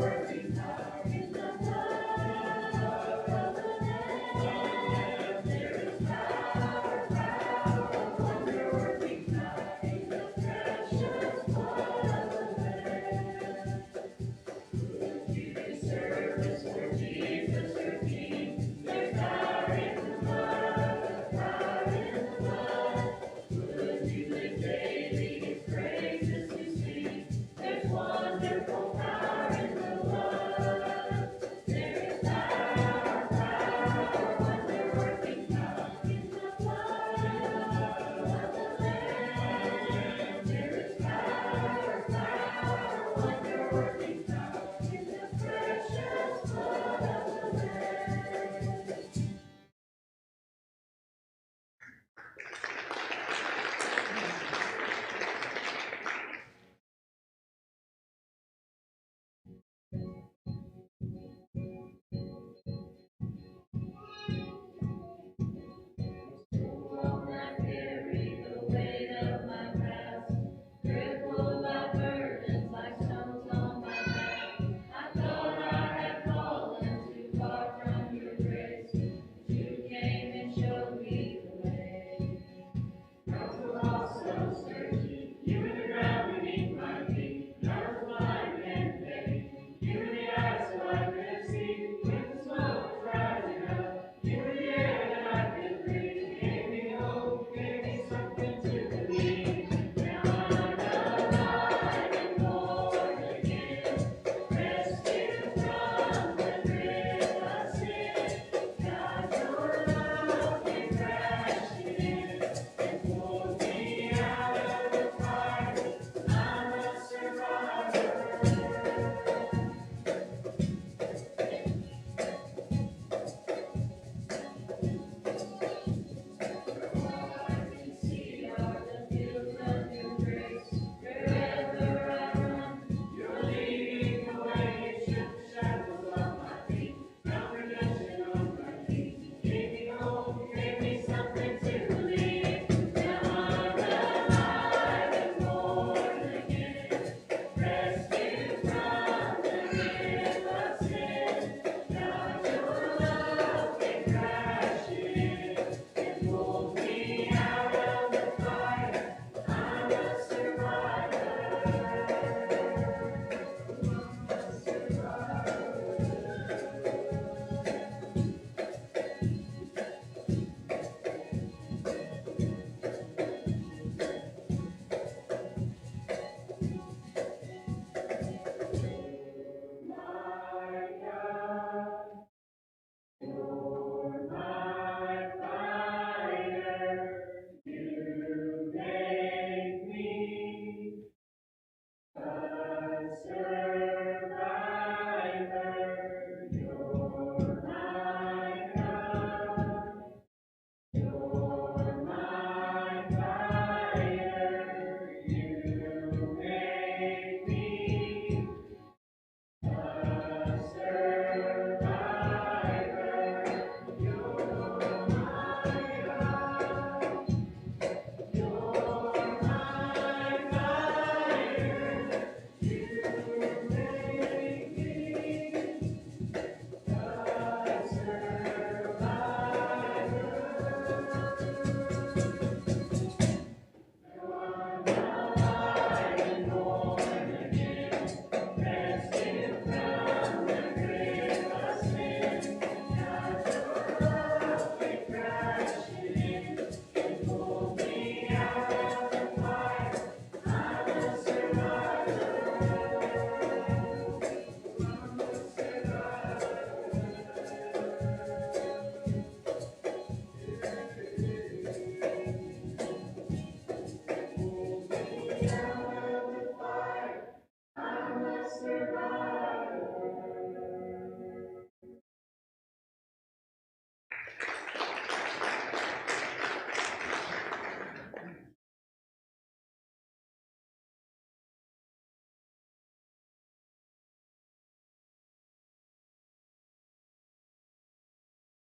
Working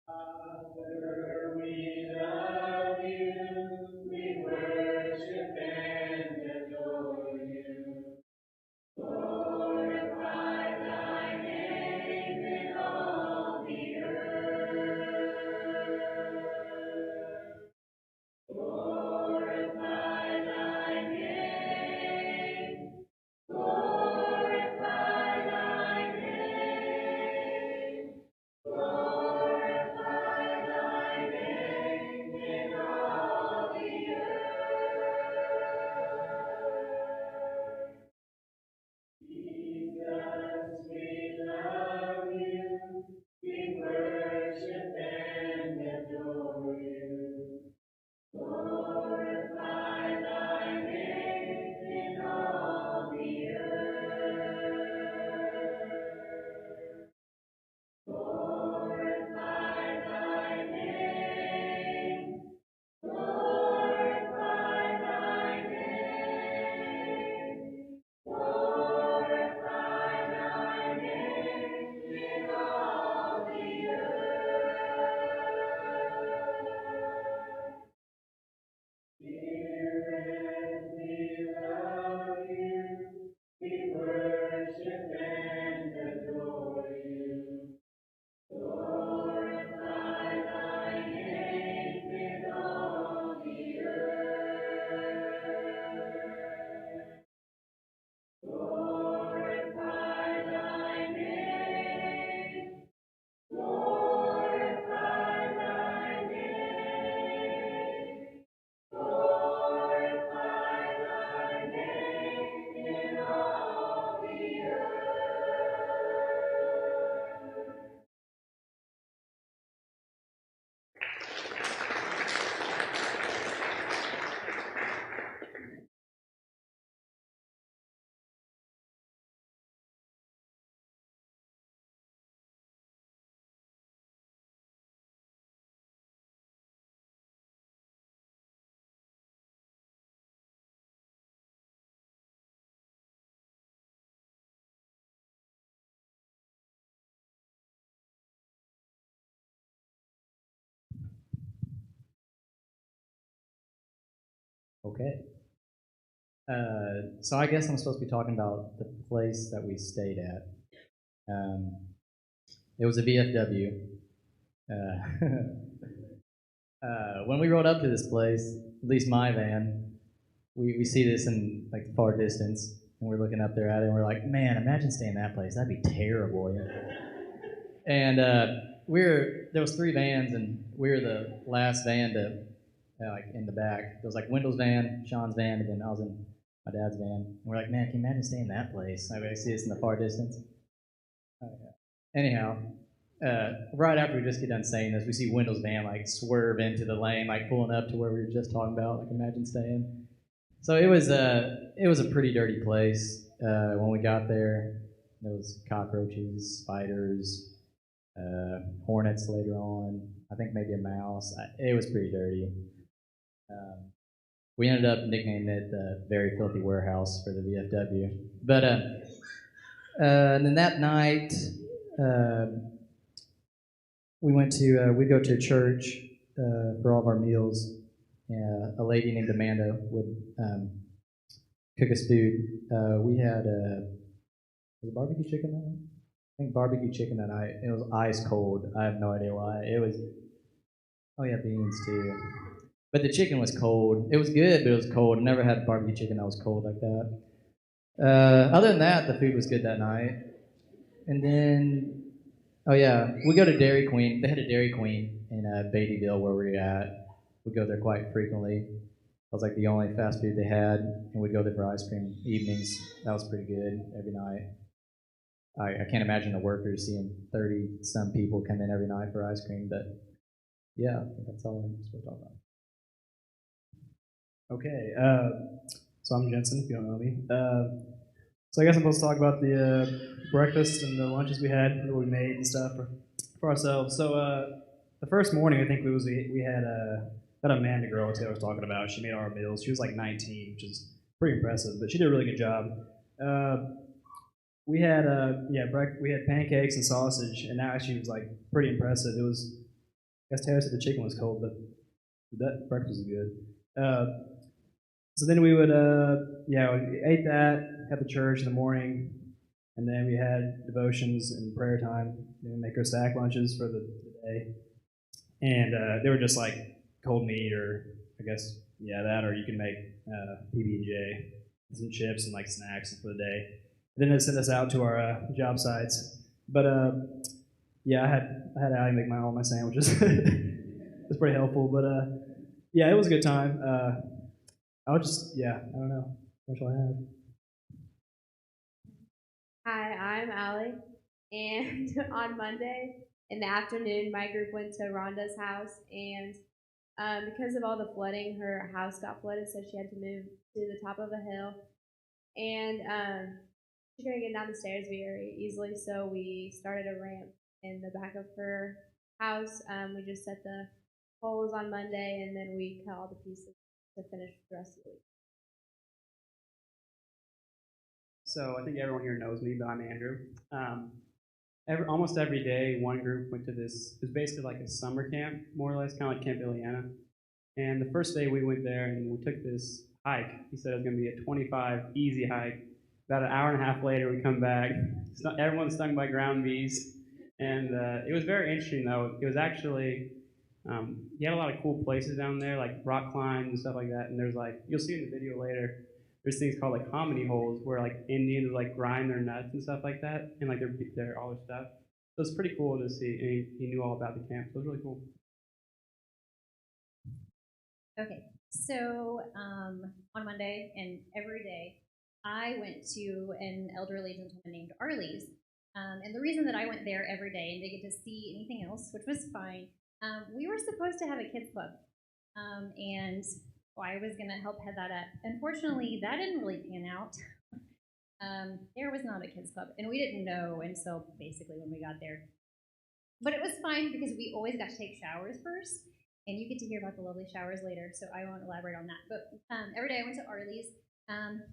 Father, we love you, we worship and adore you. Glorify thy name in all the earth. Glorify thy name. Glorify thy name. Glorify thy name in all the earth. Jesus, we love you, we worship and adore you. Glorify thy name in all the earth. Glorify thy name. Glorify thy name. Glorify thy name in all the earth. Dear and we love you, we worship and adore you. Glorify thy name in all the earth. Glorify thy name. Glorify thy name. Glorify thy name in all the earth. Okay. So I guess I'm supposed to be talking about the place that we stayed at. It was a VFW. When we rode up to this place, at least my van, we see this in like the far distance, and we're looking up there at it, and we're like, man, imagine staying in that place. That'd be terrible. And there was 3 vans, and we were the last van to like in the back. It was like Wendell's van, Sean's van, and then I was in my dad's van. And we're like, man, can you imagine staying in that place? I see this in the far distance. Anyhow, right after we just get done saying this, we see Wendell's van like swerve into the lane, like pulling up to where we were just talking about. Like, imagine staying. So it was a pretty dirty place. When we got there, there was cockroaches, spiders, hornets later on. I think maybe a mouse. It was pretty dirty. We ended up nicknaming it the Very Filthy Warehouse for the VFW. But and then that night, we'd go to a church for all of our meals. A lady named Amanda would cook us food. We had was it barbecue chicken that night? I think barbecue chicken that night. It was ice cold. I have no idea why. It was. Oh yeah, beans too. But the chicken was cold. It was good, but it was cold. I never had barbecue chicken that was cold like that. Other than that, the food was good that night. And then, oh yeah, we go to Dairy Queen. They had a Dairy Queen in Beattyville where we were at. We'd go there quite frequently. That was like the only fast food they had, and we'd go there for ice cream evenings. That was pretty good every night. I can't imagine the workers seeing 30 some people come in every night for ice cream, but yeah, I think that's all I'm supposed to talk about. Okay, so I'm Jensen, if you don't know me. So I guess I'm supposed to talk about the breakfast and the lunches we had, that we made and stuff for ourselves. So the first morning, I think we had that Amanda girl Taylor was talking about. She made our meals. She was like 19, which is pretty impressive, but she did a really good job. We had we had pancakes and sausage, and that actually was like pretty impressive. guess Taylor said the chicken was cold, but that breakfast was good. So then we would, we ate that, had the church in the morning, and then we had devotions and prayer time. We would make our stack lunches for the day. And they were just like cold meat or, I guess, that, or you can make PB&J, some chips and like snacks for the day. Then it sent us out to our job sites. But I had Allie make all my sandwiches. It was pretty helpful, but it was a good time. I don't know. What shall I have? Hi, I'm Allie, and on Monday in the afternoon, my group went to Rhonda's house, and because of all the flooding, her house got flooded, so she had to move to the top of a hill, and she couldn't get down the stairs very easily, so we started a ramp in the back of her house. We just set the poles on Monday, and then we cut all the pieces to finish the rest of the week. So I think everyone here knows me, but I'm Andrew. Almost every day, one group went to this. It was basically like a summer camp, more or less, kind of like Camp Ileana. And the first day we went there and we took this hike. He said it was going to be a 25 easy hike. About an hour and a half later, we come back. Everyone's stung by ground bees. And it was very interesting, though. It was actually, he had a lot of cool places down there, like rock climbs and stuff like that. And there's like, you'll see in the video later, there's things called like hominy holes where like Indians like grind their nuts and stuff like that, and like their all their stuff. So it's pretty cool to see. And he knew all about the camp, so it was really cool. Okay, so on Monday and every day, I went to an elderly gentleman named Arlie's. And the reason that I went there every day and didn't get to see anything else, which was fine, we were supposed to have a kids club. And I was going to help head that up. Unfortunately, that didn't really pan out. There was not a kids club, and we didn't know until basically when we got there. But it was fine because we always got to take showers first, and you get to hear about the lovely showers later, so I won't elaborate on that. But every day I went to Arlie's.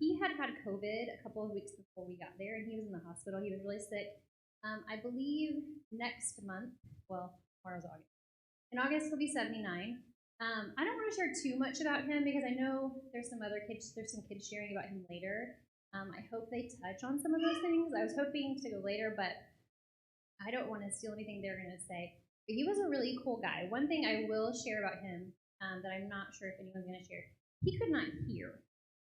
He had COVID a couple of weeks before we got there, and he was in the hospital. He was really sick. I believe next month, well, tomorrow's August. In August, he'll be 79. I don't want to share too much about him because I know there's some kids sharing about him later. I hope they touch on some of those things. I was hoping to go later, but I don't want to steal anything they're going to say. But he was a really cool guy. One thing I will share about him that I'm not sure if anyone's going to share, he could not hear.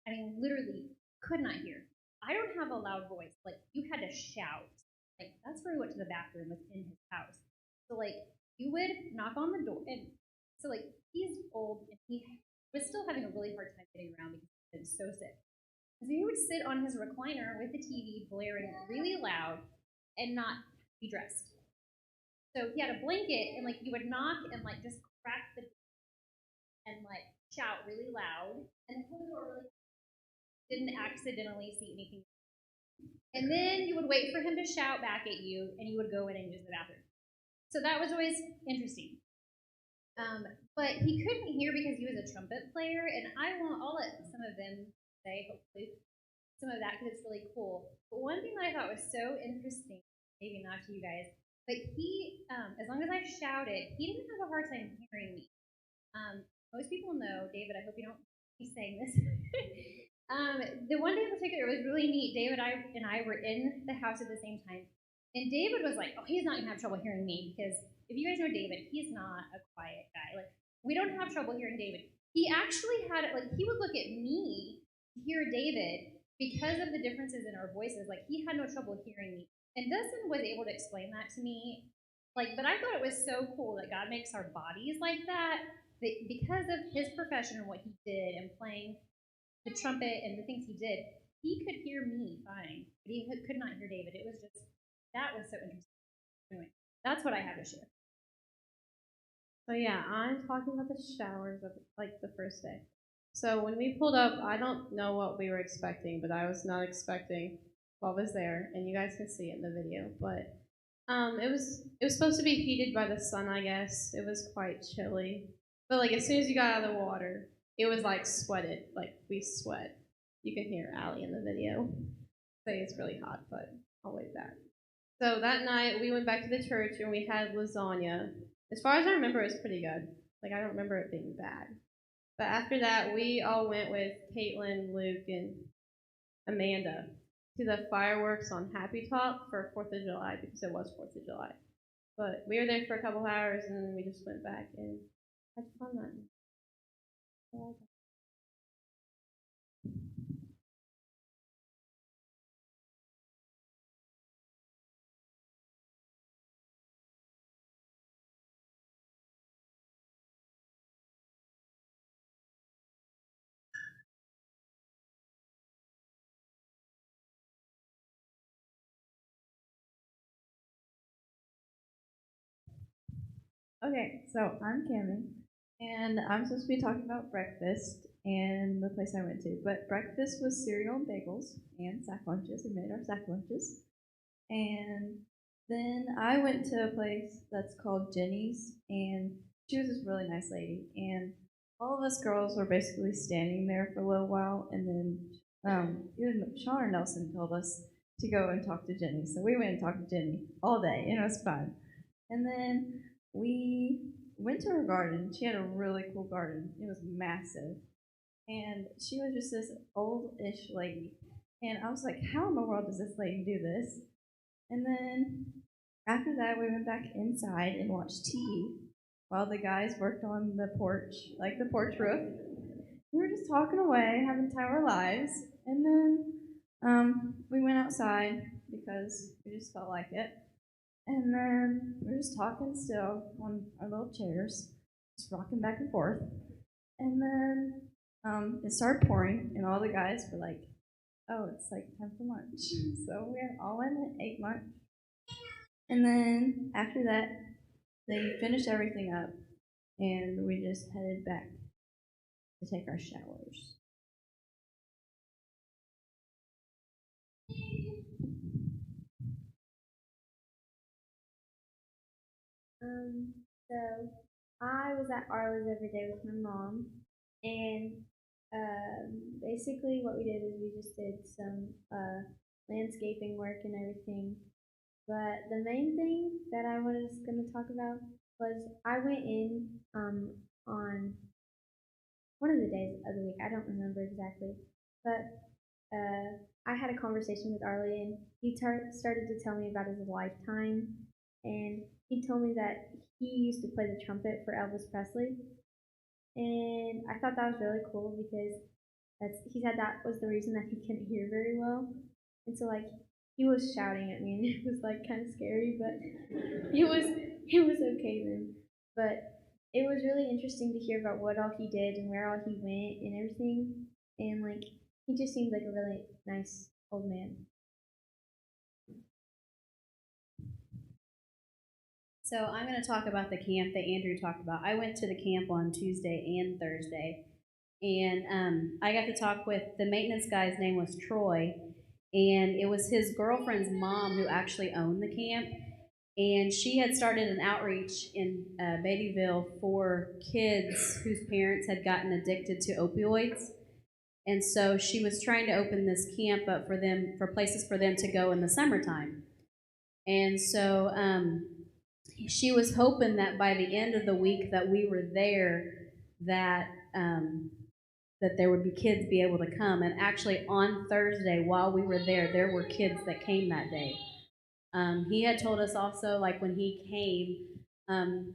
I mean, literally could not hear. I don't have a loud voice. Like, you had to shout. Like, that's where we went to the bathroom within his house. So, like, you would knock on the door, and so, like, he's old, and he was still having a really hard time getting around because he's been so sick. So he would sit on his recliner with the TV blaring really loud and not be dressed. So he had a blanket, and, like, you would knock and, like, just crack the and, like, shout really loud, and then close the door really loud. Didn't accidentally see anything. And then you would wait for him to shout back at you, and you would go in and use the bathroom. So that was always interesting. But he couldn't hear because he was a trumpet player, and I'll let some of them say, hopefully, some of that because it's really cool. But one thing that I thought was so interesting, maybe not to you guys, but he, as long as I shouted, he didn't have a hard time hearing me. Most people know, David, I hope you don't be saying this. The one day in particular was really neat. David and I were in the house at the same time, and David was like, oh, he's not going to have trouble hearing me because if you guys know David, he's not a quiet guy. Like, we don't have trouble hearing David. He actually had, like, he would look at me to hear David because of the differences in our voices. Like, he had no trouble hearing me. And Dustin was able to explain that to me. Like, but I thought it was so cool that God makes our bodies like that because of his profession and what he did and playing the trumpet and the things he did, he could hear me fine, but he could not hear David. It was just, that was so interesting. Anyway, that's what I have to share. So yeah, I'm talking about the showers of like the first day. So when we pulled up, I don't know what we were expecting, but I was not expecting what was there, and you guys can see it in the video. But it was supposed to be heated by the sun, I guess. It was quite chilly, but like as soon as you got out of the water, it was like sweated, like we sweat. You can hear Allie in the video say it's really hot, but I'll wait back. So that night we went back to the church and we had lasagna. as far as I remember, it was pretty good. Like, I don't remember it being bad. But after that, we all went with Caitlin, Luke, and Amanda to the fireworks on Happy Top for 4th of July because it was 4th of July. But we were there for a couple hours and then we just went back and had fun that night. Okay, so I'm Cammy, and I'm supposed to be talking about breakfast and the place I went to. But breakfast was cereal and bagels and sack lunches. We made our sack lunches. And then I went to a place that's called Jenny's, and she was this really nice lady. And all of us girls were basically standing there for a little while, and then even Sean or Nelson told us to go and talk to Jenny. So we went and talked to Jenny all day, and it was fun. And then we went to her garden. She had a really cool garden. It was massive. And she was just this old-ish lady. And I was like, how in the world does this lady do this? And then after that, we went back inside and watched TV while the guys worked on the porch, like the porch roof. We were just talking away, having time of our lives. And then we went outside because we just felt like it. And then we were just talking still on our little chairs, just rocking back and forth. And then it started pouring, and all the guys were like, oh, it's like time for lunch. So we all went and ate lunch. And then after that, they finished everything up, and we just headed back to take our showers. So I was at Arla's every day with my mom, and basically what we did is we just did some landscaping work and everything. But the main thing that I was going to talk about was I went in on one of the days of the week. I don't remember exactly, but I had a conversation with Arlie, and he started to tell me about his lifetime, and he told me that he used to play the trumpet for Elvis Presley, and I thought that was really cool because he said that was the reason that he couldn't hear very well, and so like he was shouting at me, and it was like kind of scary, but it was okay then. But it was really interesting to hear about what all he did and where all he went and everything, and like he just seemed like a really nice old man. So I'm going to talk about the camp that Andrew talked about. I went to the camp on Tuesday and Thursday, and I got to talk with the maintenance guy's name was Troy, and it was his girlfriend's mom who actually owned the camp, and she had started an outreach in Beattyville for kids whose parents had gotten addicted to opioids. And so she was trying to open this camp up for them, for places for them to go in the summertime. And so she was hoping that by the end of the week that we were there, that that there would be kids be able to come. And actually on Thursday, while we were there were kids that came that day. He had told us also, like when he came,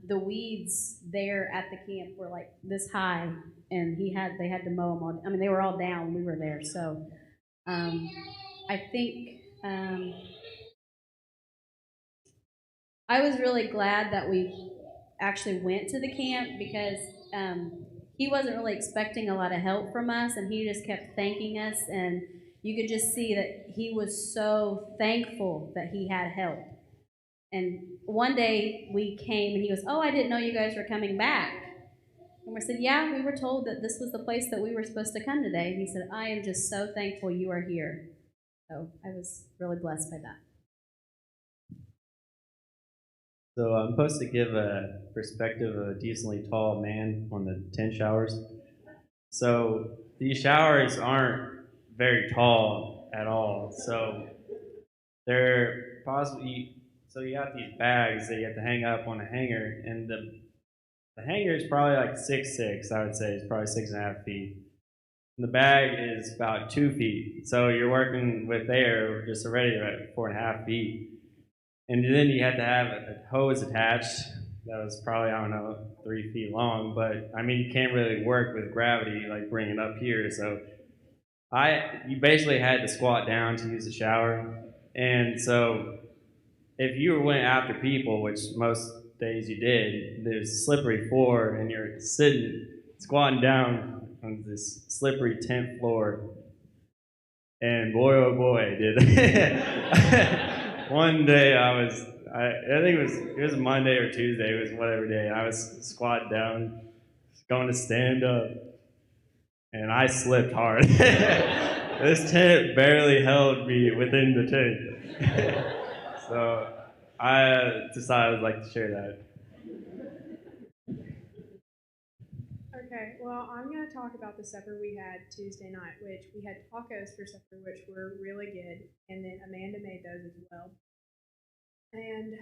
the weeds there at the camp were like this high, and they had to mow them all. I mean, they were all down when we were there. So I think I was really glad that we actually went to the camp because he wasn't really expecting a lot of help from us, and he just kept thanking us, and you could just see that he was so thankful that he had help. And one day we came, and he goes, "Oh, I didn't know you guys were coming back." And we said, "Yeah, we were told that this was the place that we were supposed to come today." And he said, "I am just so thankful you are here." So I was really blessed by that. So I'm supposed to give a perspective of a decently tall man on the 10 showers. So these showers aren't very tall at all. So they're possibly, So you got these bags that you have to hang up on a hanger, and the hanger is probably like 6'6", I would say. It's probably 6.5 feet. And the bag is about 2 feet. So you're working with air just already at 4.5 feet. And then you had to have a hose attached that was probably, I don't know, 3 feet long. But I mean, you can't really work with gravity, like bring it up here. So you basically had to squat down to use the shower. And so if you went after people, which most days you did, there's a slippery floor, and you're squatting down on this slippery tent floor. And boy, oh boy, did one day I think it was Monday or Tuesday, it was whatever day, and I was squatting down, going to stand up, and I slipped hard. This tent barely held me within the tent. So I decided I'd like to share that. Okay, well, I'm going to talk about the supper we had Tuesday night, which we had tacos for supper, which were really good, and then Amanda made those as well. And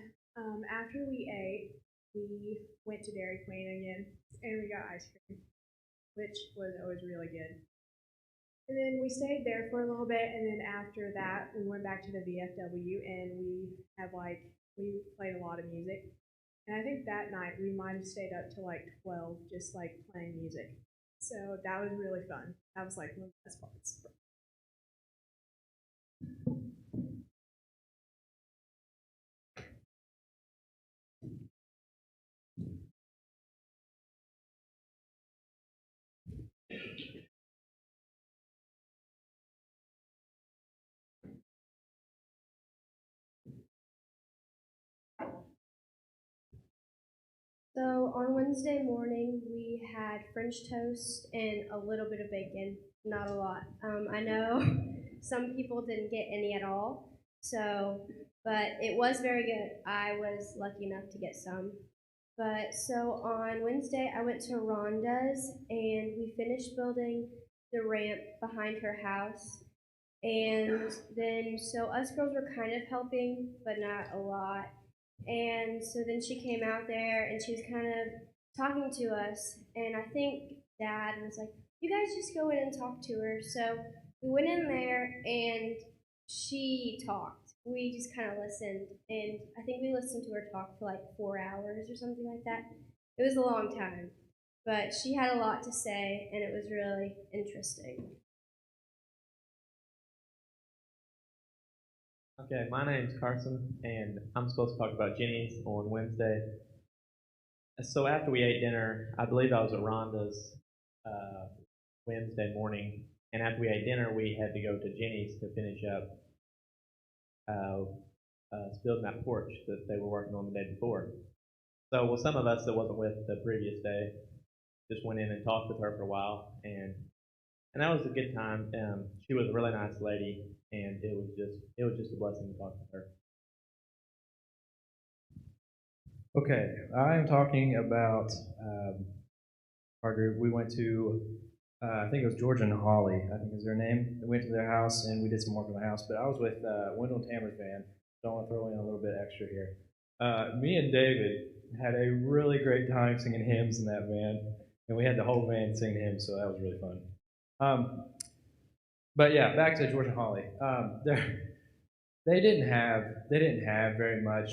after we ate, we went to Dairy Queen again, and we got ice cream, which was always really good. And then we stayed there for a little bit, and then after that, we went back to the VFW, and we played a lot of music. And I think that night we might have stayed up to like 12, just like playing music. So that was really fun. That was like one of the best parts. So on Wednesday morning, we had French toast and a little bit of bacon, not a lot. I know some people didn't get any at all, but it was very good. I was lucky enough to get some. But so on Wednesday, I went to Rhonda's and we finished building the ramp behind her house. And then, so us girls were kind of helping, but not a lot. And so then she came out there and she was kind of talking to us. And I think Dad was like, you guys just go in and talk to her. So we went in there and she talked. We just kind of listened. And I think we listened to her talk for like 4 hours or something like that. It was a long time. But she had a lot to say and it was really interesting. Okay, my name's Carson, and I'm supposed to talk about Jenny's on Wednesday. So after we ate dinner, I believe I was at Rhonda's Wednesday morning, and after we ate dinner, we had to go to Jenny's to finish up building that porch that they were working on the day before. So, well, some of us that wasn't with the previous day just went in and talked with her for a while, and that was a good time. She was a really nice lady, and it was just a blessing to talk to her. Okay, I am talking about our group. We went to, I think it was Georgia and Holly, I think is their name. We went to their house and we did some work on the house. But I was with Wendell and Tamara's band, so I want to throw in a little bit extra here. Me and David had a really great time singing hymns in that band, and we had the whole band sing hymns, so that was really fun. But yeah, back to George and Holly. They didn't have very much.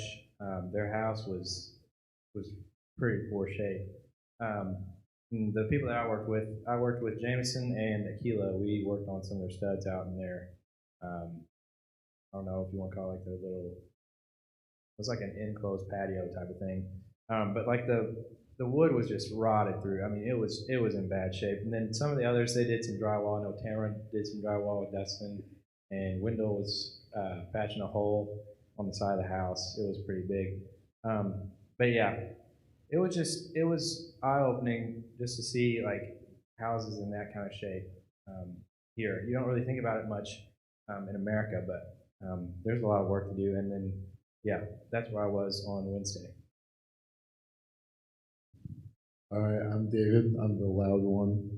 Their house was pretty poor shape. The people that I worked with Jameson and Aquila. We worked on some of their studs out in there. I don't know if you want to call it like their little. It was like an enclosed patio type of thing. But like the wood was just rotted through. I mean, it was in bad shape. And then some of the others, they did some drywall. I know Tamara did some drywall with Dustin, and Wendell was patching a hole on the side of the house. It was pretty big. But yeah, it was eye-opening just to see like houses in that kind of shape here. You don't really think about it much in America, but there's a lot of work to do. And then yeah, that's where I was on Wednesday. All right, I'm David. I'm the loud one.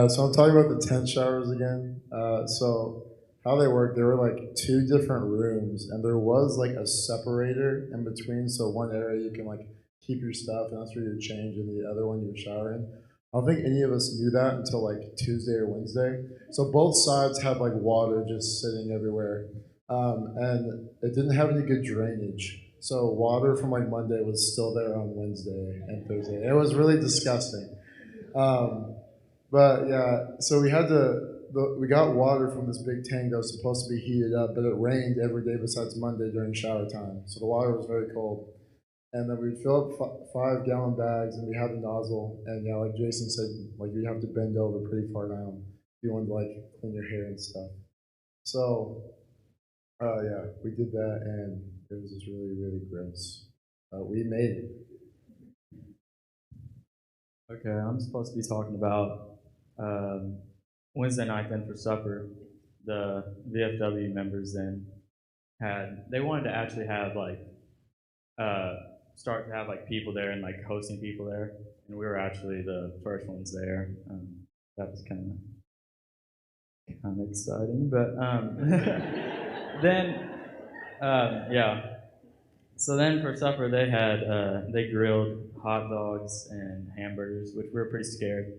So I'm talking about the tent showers again. So how they work, there were like two different rooms, and there was like a separator in between. So one area you can like keep your stuff, and that's where you change, and the other one you were showering. I don't think any of us knew that until like Tuesday or Wednesday. So both sides had like water just sitting everywhere, and it didn't have any good drainage. So water from like Monday was still there on Wednesday and Thursday. It was really disgusting. But yeah, so we got water from this big tank that was supposed to be heated up, but it rained every day besides Monday during shower time. So the water was very cold. And then we'd fill up 5 gallon bags, and we had a nozzle. And yeah, like Jason said, like you'd have to bend over pretty far down if you wanted to like clean your hair and stuff. So yeah, we did that, and it was just really, really gross. We made it. Okay, I'm supposed to be talking about Wednesday night then for supper. The VFW members then they wanted to actually have like start to have like people there and like hosting people there, and we were actually the first ones there. That was kind of exciting, but then yeah. So then for supper they grilled hot dogs and hamburgers, which we were pretty scared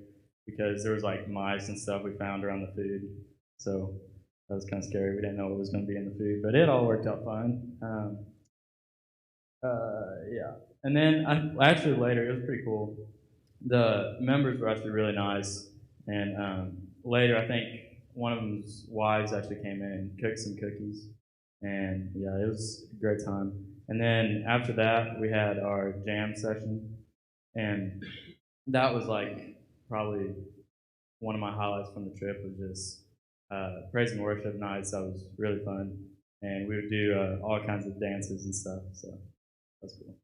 because there was like mice and stuff we found around the food. So that was kind of scary. We didn't know what was going to be in the food, but it all worked out fine. Yeah. And then actually later, it was pretty cool. The members were actually really nice. And later, I think one of them's wives actually came in and cooked some cookies. And yeah, it was a great time. And then after that, we had our jam session. And that was like probably one of my highlights from the trip was just praise and worship nights. That was really fun. And we would do all kinds of dances and stuff. So that's cool.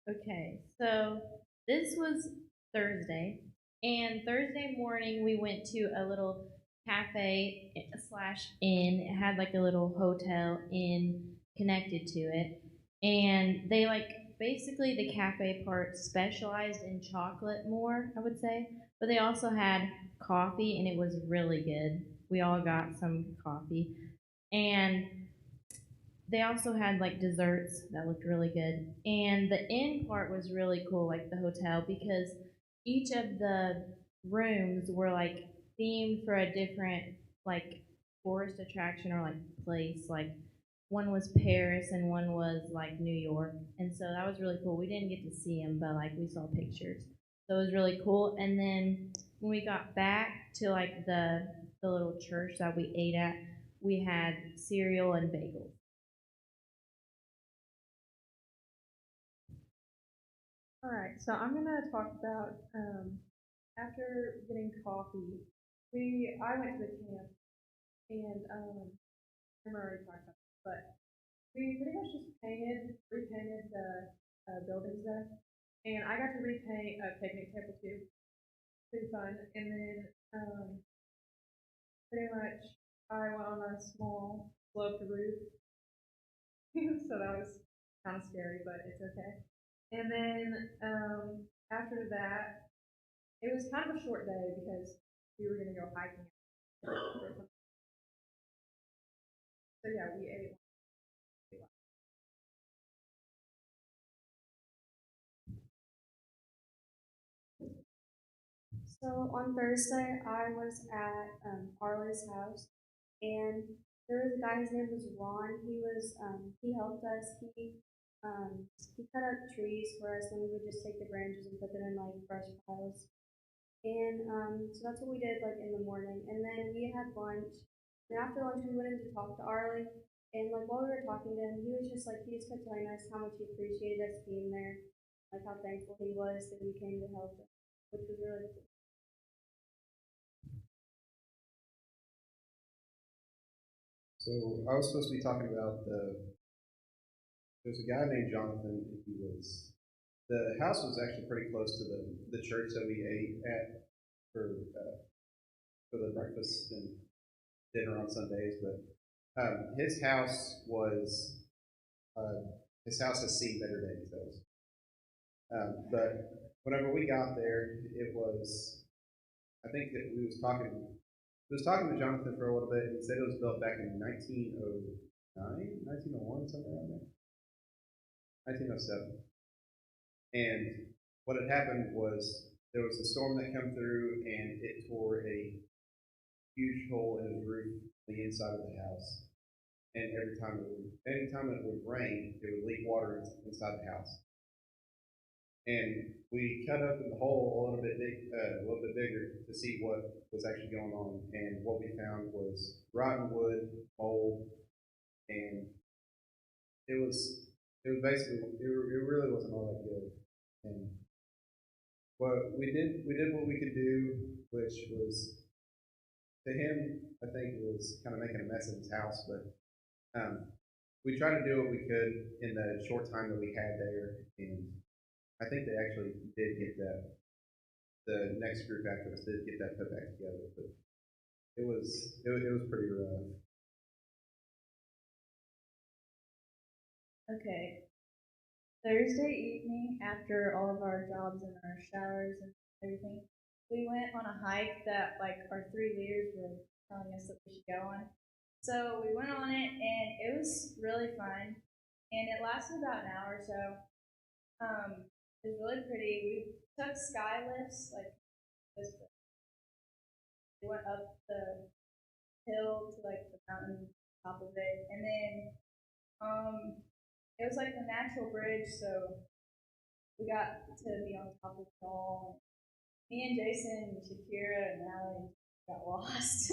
Okay, so this was Thursday, and Thursday morning we went to a little cafe slash inn. It had like a little hotel inn connected to it, and they like basically the cafe part specialized in chocolate more, I would say, but they also had coffee, and it was really good. We all got some coffee, and they also had like desserts that looked really good. And the inn part was really cool, like the hotel, because each of the rooms were like themed for a different like tourist attraction or like place. Like one was Paris and one was like New York. And so that was really cool. We didn't get to see them, but like we saw pictures. So it was really cool. And then when we got back to like the little church that we ate at, we had cereal and bagels. All right, so I'm gonna talk about after getting coffee, I went to the camp and I already talked about it, but we pretty much just repainted the buildings there, and I got to repaint a picnic table too. Pretty fun, and then pretty much I went on a small sloped roof, so that was kind of scary, but it's okay. And then after that, it was kind of a short day because we were going to go hiking. So yeah, we ate. So on Thursday, I was at Arla's house, and there was a guy. His name was Ron. He helped us. He cut up trees for us, and we would just take the branches and put them in like brush piles. And so that's what we did like in the morning, and then we had lunch. And after lunch, we went in to talk to Arlie. And like while we were talking to him, he just kept telling us how much he appreciated us being there, like how thankful he was that we came to help him, which was really cool. So I was supposed to be talking about there's a guy named Jonathan. The house was actually pretty close to the church that we ate at for for the breakfast and dinner on Sundays, but his house was his house has seen better days. But whenever we got there, it was I think that we was talking to Jonathan for a little bit, and he said it was built back in 1909, 1901, somewhere around there, 1907. And what had happened was there was a storm that came through, and it tore a huge hole in his roof on the inside of the house. And anytime it would rain, it would leak water inside the house. And we cut open the hole a little bit bigger to see what was actually going on. And what we found was rotten wood, mold, and it basically it really wasn't all that good. And but we did what we could do, which was to him, I think it was kind of making a mess in his house, but we tried to do what we could in the short time that we had there, and I think they actually did get that. The next group after us did get that put back together, but it was pretty rough. Okay. Thursday evening, after all of our jobs and our showers and everything, we went on a hike that like our 3 leaders were telling us that we should go on. So we went on it, and it was really fun, and it lasted about an hour or so. It was really pretty. We took sky lifts, like this. We went up the hill to like the mountain top of it, and then it was like the natural bridge, so we got to be on top of it all. Me and Jason and Shakira and Allie got lost.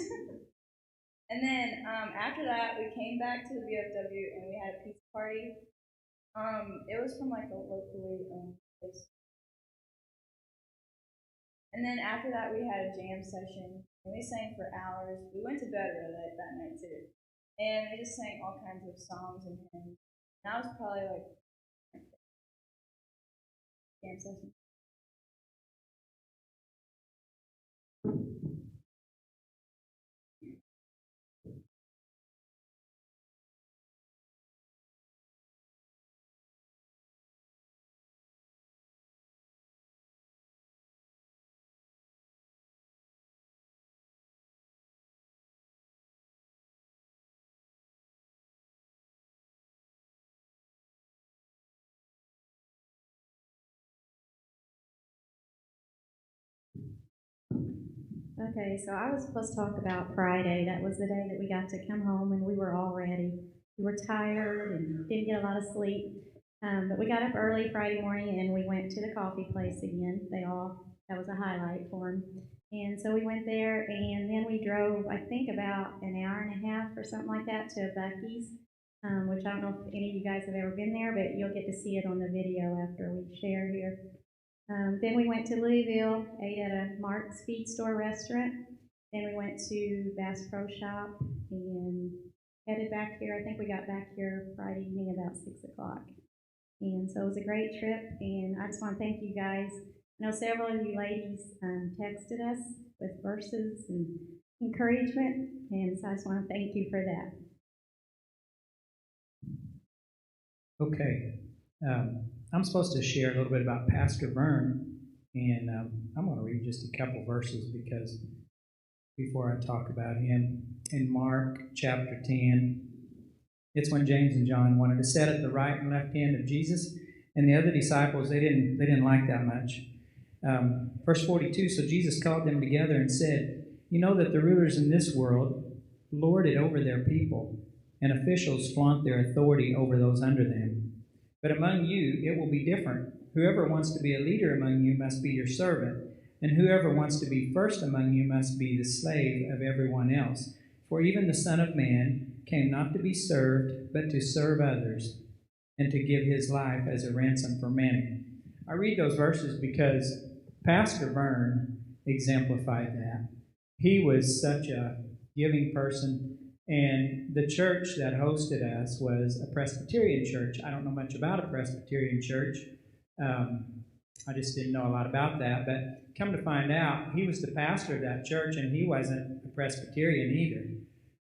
And then after that, we came back to the VFW and we had a pizza party. It was from like a locally owned place. And then after that, we had a jam session and we sang for hours. We went to bed really late that night too, and we just sang all kinds of songs and hymns. And that was probably like jam session. Okay, so I was supposed to talk about Friday. That was the day that we got to come home, and we were all ready. We were tired and didn't get a lot of sleep, but we got up early Friday morning and we went to the coffee place again. That was a highlight for them. And so we went there, and then we drove, I think, about an hour and a half or something like that to Buc-ee's, which I don't know if any of you guys have ever been there, but you'll get to see it on the video after we share here. Then we went to Louisville, ate at a Mark's Feed Store restaurant. Then we went to Bass Pro Shop and headed back here. I think we got back here Friday evening about 6 o'clock. And so it was a great trip, and I just want to thank you guys. I know several of you ladies texted us with verses and encouragement, and so I just want to thank you for that. Okay. I'm supposed to share a little bit about Pastor Vern, and I'm going to read just a couple verses because before I talk about him. In Mark chapter 10, it's when James and John wanted to sit at the right and left hand of Jesus, and the other disciples, they didn't like that much. Verse 42, so Jesus called them together and said, you know that the rulers in this world lord it over their people, and officials flaunt their authority over those under them. But among you it will be different. Whoever wants to be a leader among you must be your servant, and whoever wants to be first among you must be the slave of everyone else. For even the Son of Man came not to be served, but to serve others, and to give his life as a ransom for many. I read those verses because Pastor Vern exemplified that. He was such a giving person, and the church that hosted us was a Presbyterian church. I don't know much about a Presbyterian church, I just didn't know a lot about that. But come to find out, he was the pastor of that church, and he wasn't a Presbyterian either.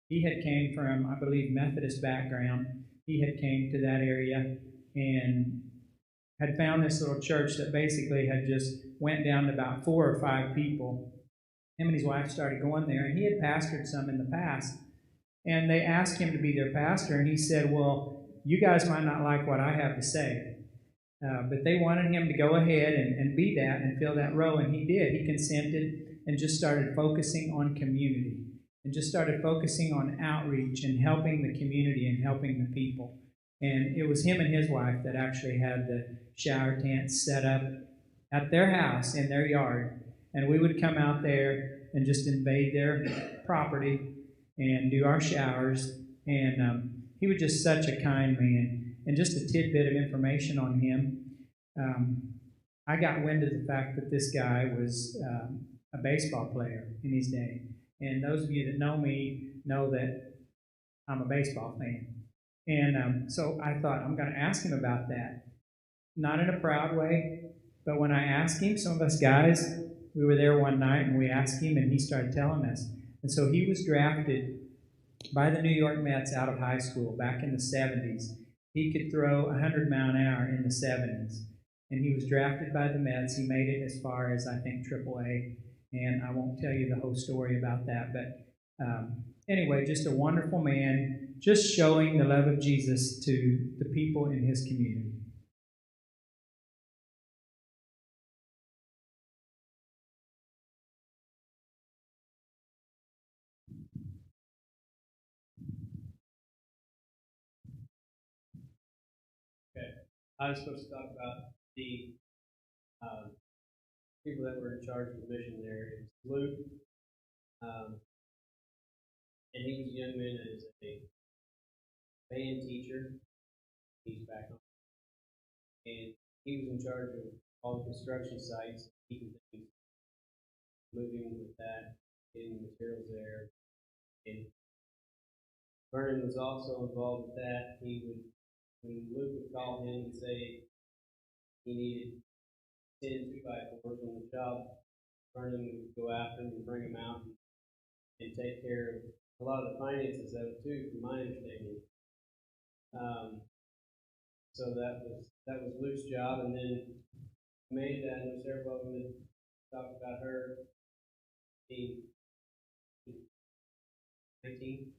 He had came from, I believe, Methodist background. He had came to that area and had found this little church that basically had just went down to about 4 or 5 people. Him and his wife started going there, and he had pastored some in the past. And they asked him to be their pastor, and he said, well, you guys might not like what I have to say. But they wanted him to go ahead and be that and fill that role, and he did. He consented and just started focusing on community and just started focusing on outreach and helping the community and helping the people. And it was him and his wife that actually had the shower tents set up at their house in their yard. And we would come out there and just invade their property and do our showers. And he was just such a kind man. And just a tidbit of information on him. I got wind of the fact that this guy was a baseball player in his day. And those of you that know me know that I'm a baseball fan. And so I thought, I'm going to ask him about that. Not in a proud way, but when I asked him, some of us guys, we were there one night and we asked him and he started telling us. And so he was drafted by the New York Mets out of high school back in the 70s. He could throw 100 mile an hour in the 70s. And he was drafted by the Mets. He made it as far as, I think, AAA. And I won't tell you the whole story about that. But anyway, just a wonderful man, just showing the love of Jesus to the people in his community. Okay. I was supposed to talk about the people that were in charge of the mission there. It was Luke, and he was a young man as a band teacher. He's back home. And he was in charge of all the construction sites, keeping things moving with that, getting materials there. And Vernon was also involved with that. He would, when Luke would call him and say he needed 10 2x4s on the job, Vernon would go after him and bring them out and take care of a lot of the finances of it too, from my understanding. So that was Luke's job, and then Amanda, I know several of them had talked about her being 19,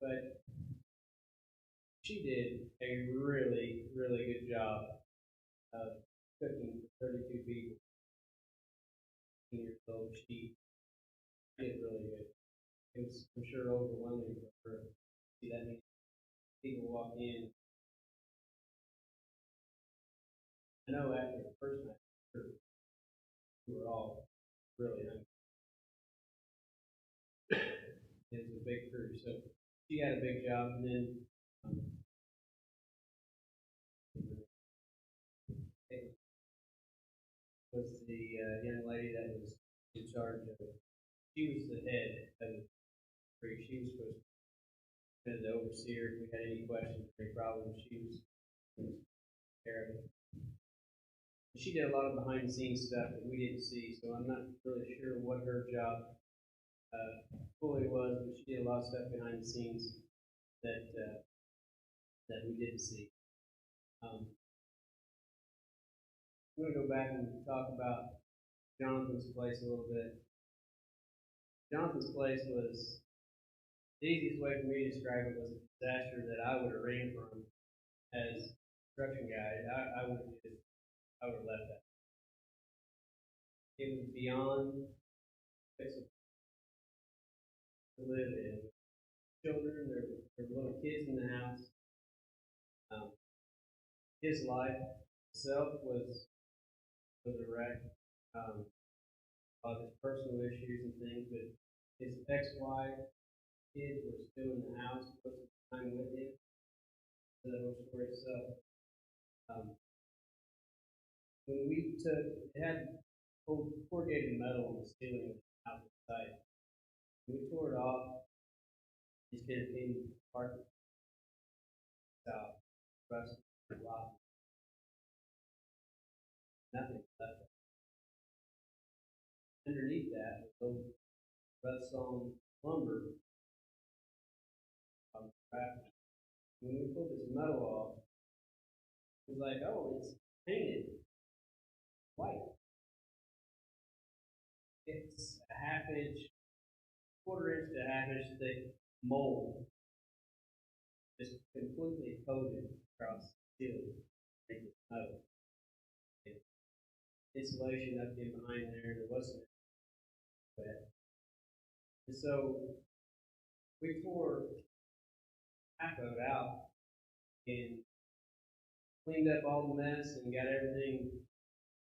but she did a really, really good job of cooking for 32 people. Years old, she did really good. It was, I'm sure, overwhelming for her to see that many people walk in. I know after the first night, we were all really hungry. It was a big crew, so she had a big job, and then was the young lady that was in charge of. She was the head of the crew. She was supposed to be the overseer. If we had any questions or any problems, she was care of it. She did a lot of behind the scenes stuff that we didn't see, so I'm not really sure what her job fully was, but she did a lot of stuff behind the scenes that that we didn't see. I'm going to go back and talk about Jonathan's place a little bit. Jonathan's place was, the easiest way for me to describe it was a disaster that I would have ran from as construction guy. I would have left that. It was beyond fixable to live in. Children, there were little kids in the house. His life itself was a wreck. Of his personal issues and things, but his ex-wife, kids were still in the house most of the time with him. So the whole story itself. When we took, it had old corrugated metal on the ceiling of the house site. When we tore it off, these kids came apart south, rusted a lot. underneath that was old rust-on lumber. When we pulled this metal off, it was like, oh, it's painted white. It's a half inch, quarter inch to half inch thick mold, just completely coated across the ceiling. Make it metal. Insulation up in behind there wasn't wet. And so we tore half of it out and cleaned up all the mess and got everything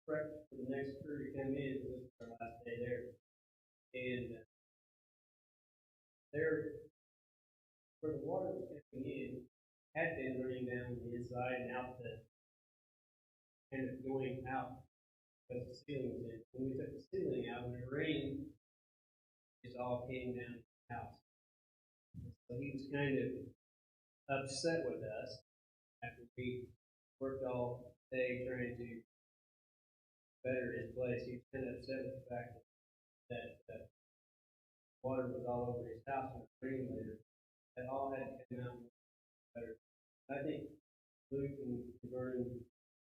prepped for the next crew to come in. This was our last day there. And there, where the water was coming in, had been running down the inside and out the, kind of going out because the ceiling was in. When we took the ceiling out, when it rained, it all came down to the house. So he was kind of upset with us after we worked all day trying to better his place. He was kind of upset with the fact that water was all over his house when it rained later. That all had to come out better. I think Luke and Vernon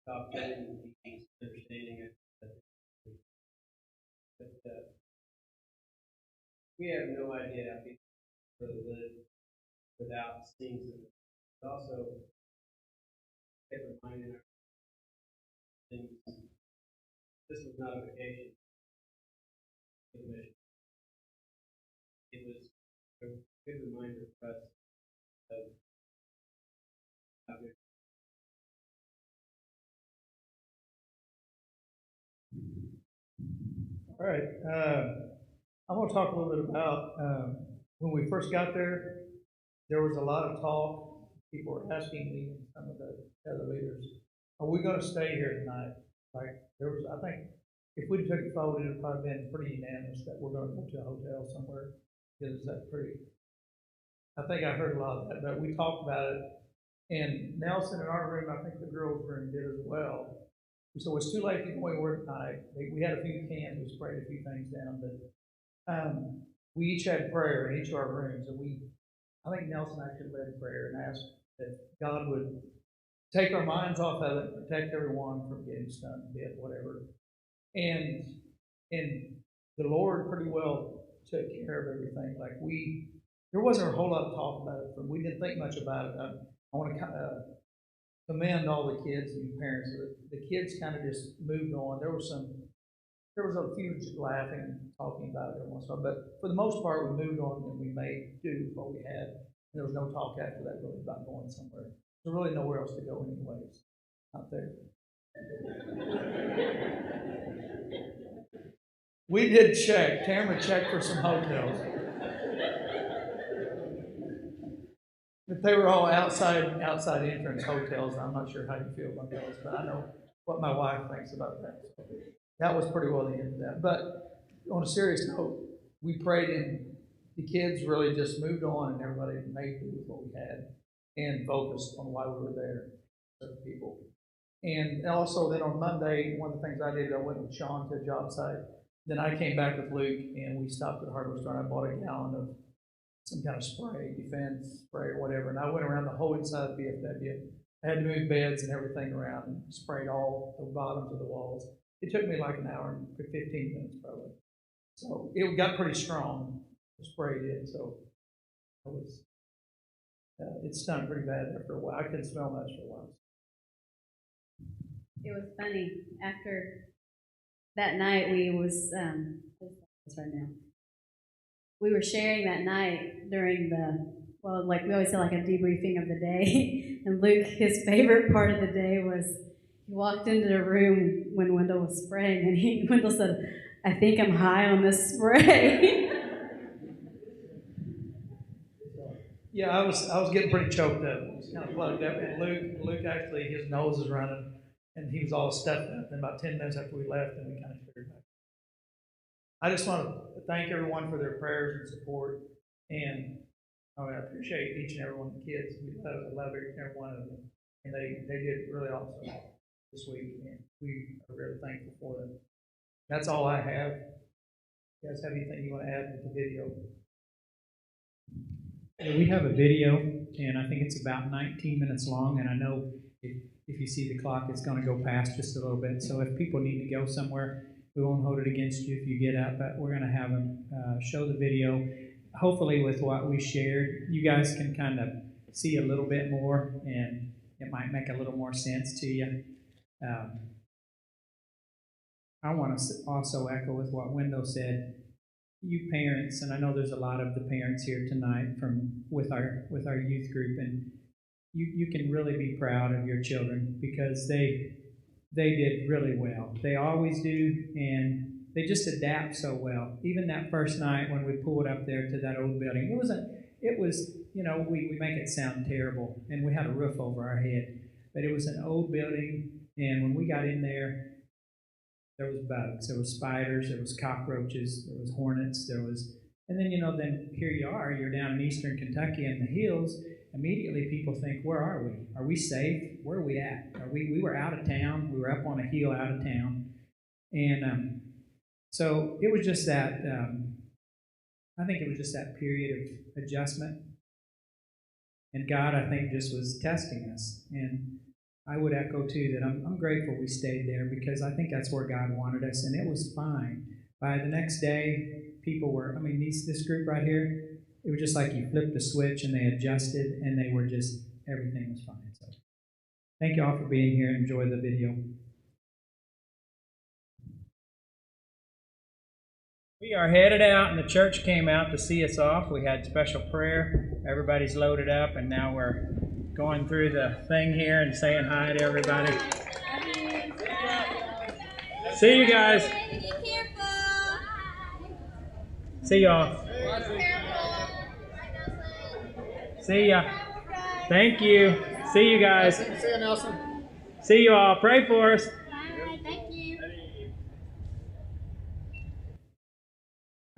talked to him and he's understanding it. But we have no idea how people really live without seeing something. But also, kept reminding our things. This was not a vacation. It was a good reminder for us of how good. All right. I want to talk a little bit about when we first got there. There was a lot of talk. People were asking me and some of the other leaders, "Are we going to stay here tonight?" Like there was, I think, if we took a vote, it would probably been pretty unanimous that we're going to go to a hotel somewhere. Because that's pretty. I think I heard a lot of that, but we talked about it. And Nelson in our room, I think the girls' room did as well. So it's too late to go anywhere tonight. We had a few cans, we sprayed a few things down, but we each had prayer in each of our rooms, and I think Nelson actually led prayer and asked that God would take our minds off of it, protect everyone from getting stunned, bit, whatever. And the Lord pretty well took care of everything. Like there wasn't a whole lot of talk about it. We didn't think much about it. I want to commend all the kids and parents. The kids kind of just moved on. There was a few just laughing, talking about it every once in a while, but for the most part, we moved on and we made do with what we had. There was no talk after that really about going somewhere. There's really nowhere else to go anyways out there. We did check. Tamara checked for some hotels. But they were all outside entrance hotels. I'm not sure how you feel about those, but I know what my wife thinks about that. So that was pretty well the end of that. But on a serious note, we prayed and the kids really just moved on and everybody made do with what we had and focused on why we were there for people. And also then on Monday, one of the things I did, I went with Sean to a job site. Then I came back with Luke and we stopped at the hardware store and I bought a gallon of some kind of spray, defense spray or whatever. And I went around the whole inside of VFW. I had to move beds and everything around and sprayed all the bottoms of the walls. It took me like an hour and 15 minutes probably. So it got pretty strong, the spray did. So it stunk pretty bad after a while. I couldn't smell much for a while. It was funny. After that night, we were sharing that night during like we always say, like a debriefing of the day. And Luke, his favorite part of the day was he walked into the room when Wendell was spraying, and Wendell said, "I think I'm high on this spray." Yeah, I was getting pretty choked up. It was kind of plugged up, and Luke actually, his nose was running, and he was all stuffed up. And about 10 minutes after we left, and we kind of figured out. I just want to thank everyone for their prayers and support, and I appreciate each and every one of the kids. I love every one of them, and they did really awesome this week, and we are really thankful for them. That's all I have. You guys have anything you want to add to the video? Yeah, we have a video, and I think it's about 19 minutes long, and I know if you see the clock, it's going to go past just a little bit. So if people need to go somewhere, we won't hold it against you if you get up, but we're going to have them show the video. Hopefully with what we shared, you guys can kind of see a little bit more, and it might make a little more sense to you. I want to also echo with what Wendell said. You parents, and I know there's a lot of the parents here tonight with our youth group, and you can really be proud of your children because they did really well. They always do, and they just adapt so well. Even that first night when we pulled up there to that old building, it was we make it sound terrible, and we had a roof over our head, but it was an old building, and when we got in there was bugs, there was spiders, there was cockroaches, there was hornets, and then then here you are, you're down in eastern Kentucky in the hills. Immediately people think, where are we? Are we safe? Where are we at? We were out of town. We were up on a hill out of town. And so it was just that, I think it was just that period of adjustment. And God, I think, just was testing us. And I would echo, too, that I'm grateful we stayed there because I think that's where God wanted us, and it was fine. By the next day, people were, this group right here, it was just like you flipped a switch and they adjusted, and they were just, everything was fine. So thank you all for being here, and enjoy the video. We are headed out, and the church came out to see us off. We had special prayer. Everybody's loaded up, and now we're going through the thing here and saying hi to everybody. See you guys. See y'all. See ya. Thank you. See you guys. See you, Nelson. See you all. Pray for us. Thank you.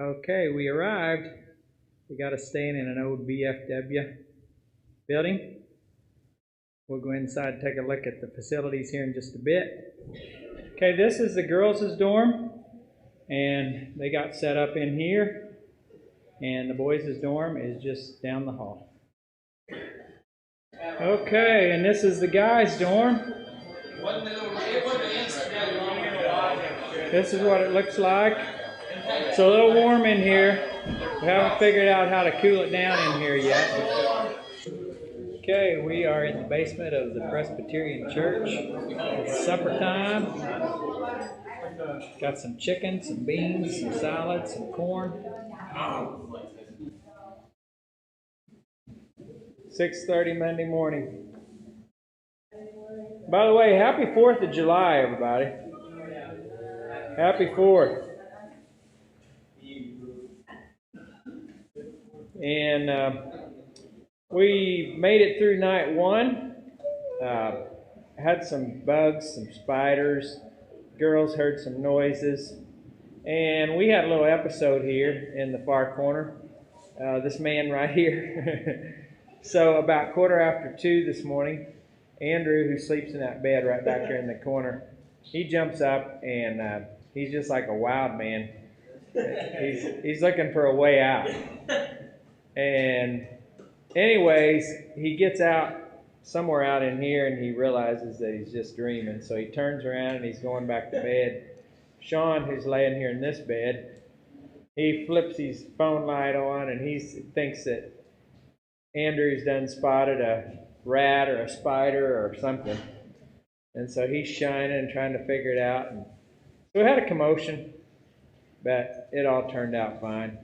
Okay, we arrived. We got us staying in an old VFW building. We'll go inside and take a look at the facilities here in just a bit. Okay, this is the girls' dorm, and they got set up in here, and the boys' dorm is just down the hall. Okay, and this is the guys' dorm. This is what it looks like. It's a little warm in here. We haven't figured out how to cool it down in here yet. Okay, we are in the basement of the Presbyterian Church. It's supper time. Got some chicken, some beans, some salad, some corn. 6:30 Monday morning. By the way, happy 4th of July, everybody. Happy 4th. And we made it through night one. Had some bugs, some spiders. Girls heard some noises. And we had a little episode here in the far corner. This man right here. So about 2:15 this morning, Andrew, who sleeps in that bed right back there in the corner, he jumps up and he's just like a wild man. He's looking for a way out. And anyways, he gets out somewhere out in here and he realizes that he's just dreaming. So he turns around and he's going back to bed. Sean, who's laying here in this bed, he flips his phone light on and he thinks that Andrew's done spotted a rat or a spider or something. And so he's shining and trying to figure it out. And so we had a commotion, but it all turned out fine.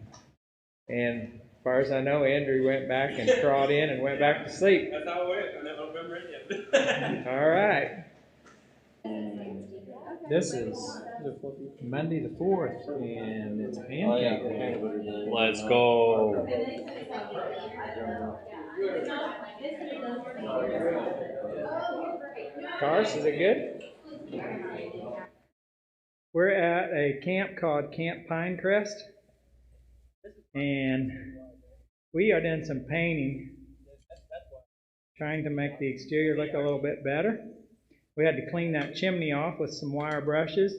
And as far as I know, Andrew went back and crawled in and went back to sleep. That's how it went. I never remember it yet. All right. This is Monday the 4th, and it's pancake day. Let's go. Cars, is it good? We're at a camp called Camp Pinecrest, and we are doing some painting, trying to make the exterior look a little bit better. We had to clean that chimney off with some wire brushes.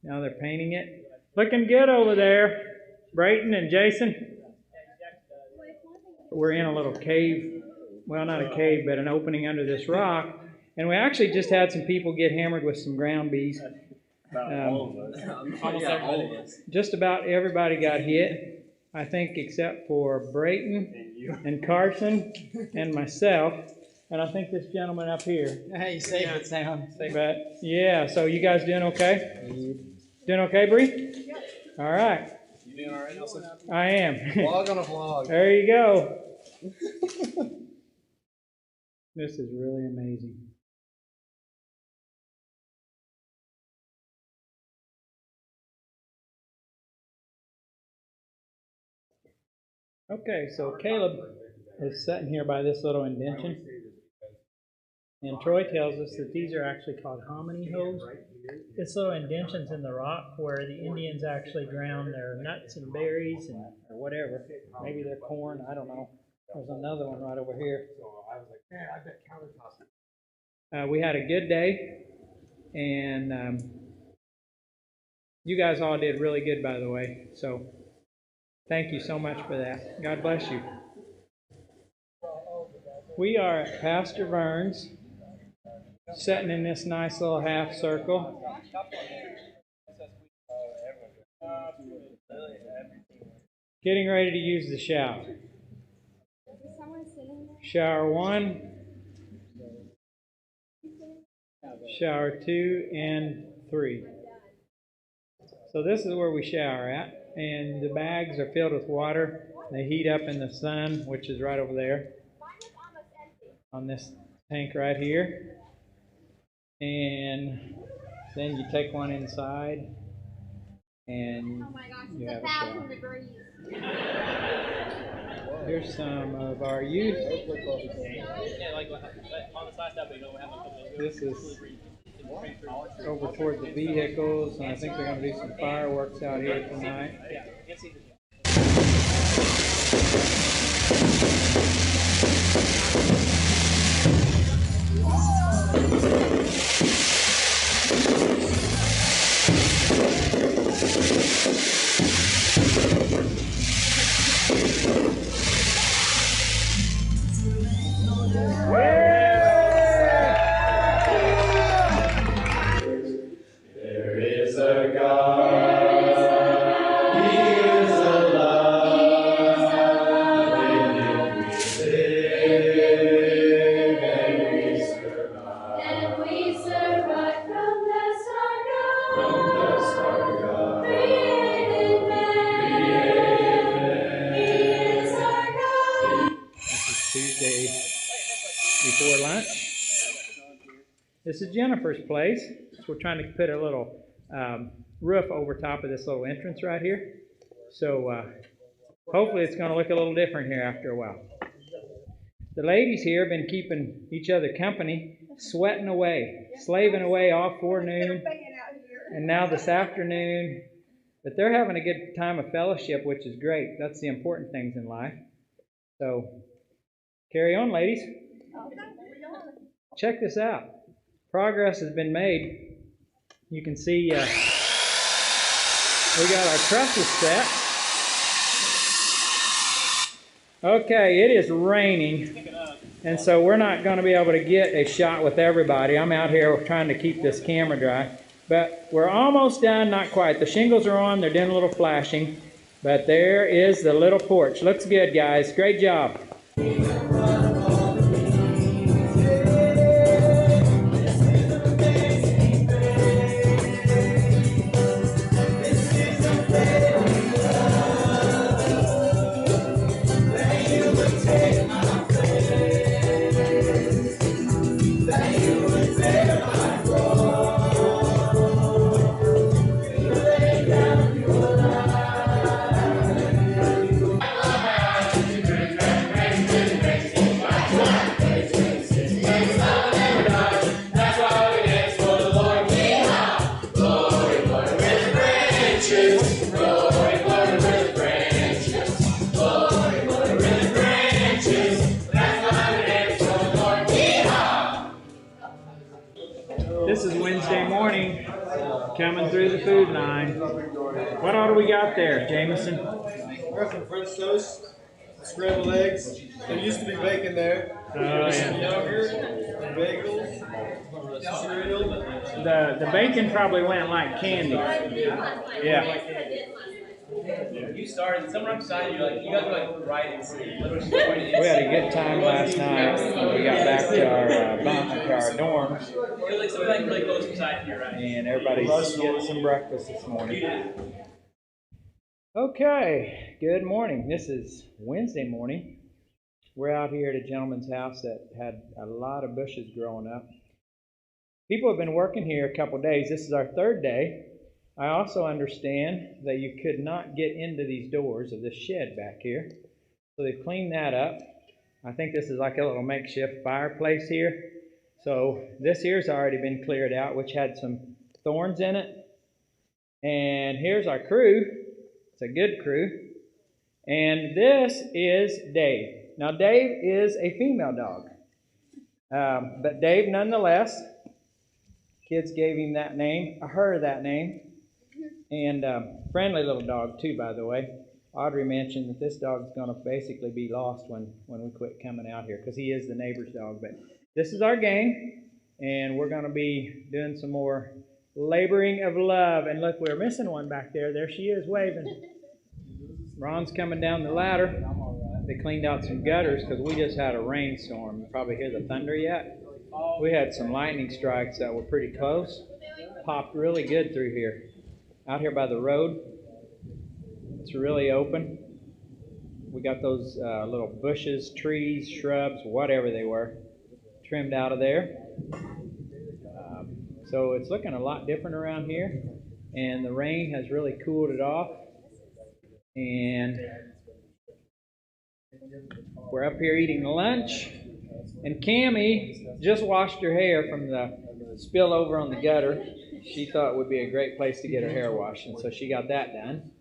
Now they're painting it. Looking good over there, Brayton and Jason. We're in a little cave, well, not a cave, but an opening under this rock. And we actually just had some people get hammered with some ground bees. Just about everybody got hit, I think, except for Brayton and Carson and myself. And I think this gentleman up here. Hey, safe and sound. But yeah, so you guys doing okay? Doing okay, Bree? All right. You doing all right, Nelson? I am. Vlog on a vlog. There you go. This is really amazing. Okay, so Caleb is sitting here by this little indention. And Troy tells us that these are actually called hominy holes. It's little indentions in the rock where the Indians actually ground their nuts and berries and or whatever. Maybe their corn, I don't know. There's another one right over here. We had a good day, and you guys all did really good, by the way. So thank you so much for that. God bless you. We are at Pastor Vern's, sitting in this nice little half circle. Getting ready to use the shower. Shower 1, shower 2, and 3. So this is where we shower at, and the bags are filled with water. They heat up in the sun, which is right over there on this tank right here. And then you take one inside, and you have a shower. Here's some of our youth. This is over toward the vehicles, and I think they're going to do some fireworks out here tonight. There is a God, He is alive, and in we live and we survive. And we survive from the start God, created man, He is our God. This is Tuesday before lunch. This is Jennifer's place. So we're trying to put a little roof over top of this little entrance right here. So hopefully it's going to look a little different here after a while. The ladies here have been keeping each other company, sweating away, slaving away all forenoon, and now this afternoon. But they're having a good time of fellowship, which is great. That's the important things in life. So carry on, ladies. Check this out. Progress has been made. You can see we got our trusses set. Okay, it is raining, and so we're not going to be able to get a shot with everybody. I'm out here trying to keep this camera dry, but we're almost done, not quite. The shingles are on, they're doing a little flashing, but there is the little porch. Looks good, guys. Great job. Amen. coming through the food line. What all do we got there, Jameson? We got some French toast, scrambled eggs. There used to be bacon there. Oh, yeah. Yogurt, bagels, cereal. The bacon probably went like candy. Yeah. You started. Someone beside you, you guys were like right in sync. We had a good time last night when we got back to our bunk, to our dorms. You're like somebody really close beside you, right? And everybody's getting some breakfast this morning. Okay, good morning. This is Wednesday morning. We're out here at a gentleman's house that had a lot of bushes growing up. People have been working here a couple days. This is our third day. I also understand that you could not get into these doors of this shed back here. So they've cleaned that up. I think this is like a little makeshift fireplace here. So this here's already been cleared out, which had some thorns in it. And here's our crew. It's a good crew. And this is Dave. Now Dave is a female dog. But Dave nonetheless, kids gave him that name, her that name. And friendly little dog too, by the way. Audrey mentioned that this dog's going to basically be lost when we quit coming out here because he is the neighbor's dog. But this is our gang, and we're going to be doing some more laboring of love. And look, we're missing one back there. There she is waving. Ron's coming down the ladder. They cleaned out some gutters because we just had a rainstorm. You probably hear the thunder yet? We had some lightning strikes that were pretty close. Popped really good through here. Out here by the road, it's really open. We got those little bushes, trees, shrubs, whatever they were, trimmed out of there. So it's looking a lot different around here, and the rain has really cooled it off. And we're up here eating lunch, and Cammie just washed her hair from the spill over on the gutter. She thought it would be a great place to get her hair washed, and so she got that done.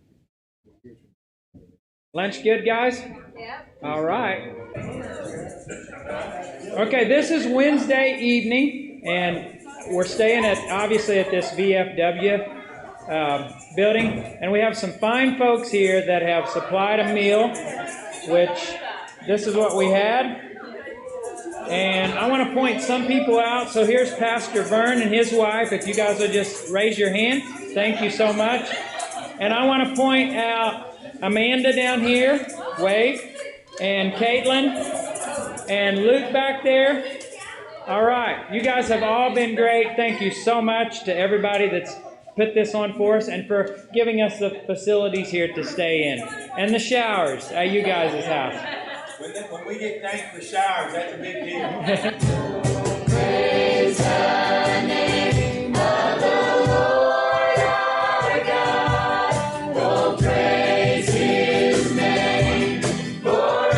Lunch good, guys? Yeah. All right. Okay, this is Wednesday evening, and we're staying obviously at this VFW building, and we have some fine folks here that have supplied a meal, which this is what we had. And I want to point some people out. So here's Pastor Vern and his wife. If you guys will just raise your hand. Thank you so much. And I want to point out Amanda down here. Wave. And Caitlin. And Luke back there. All right. You guys have all been great. Thank you so much to everybody that's put this on for us and for giving us the facilities here to stay in. And the showers at you guys' house. When we get thanked for showers, that's a big deal. Praise the name of the Lord our God. Oh, praise His name forevermore.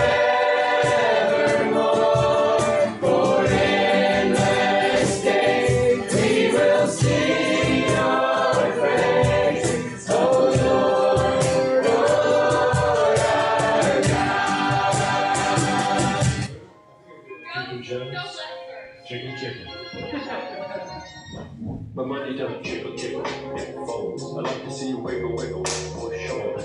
For endless days we will sing your praise. Oh, Lord, our God. Chicken, chicken. My money don't chickle, chickle, it folds. I like to see you wiggle, wiggle, for sure. I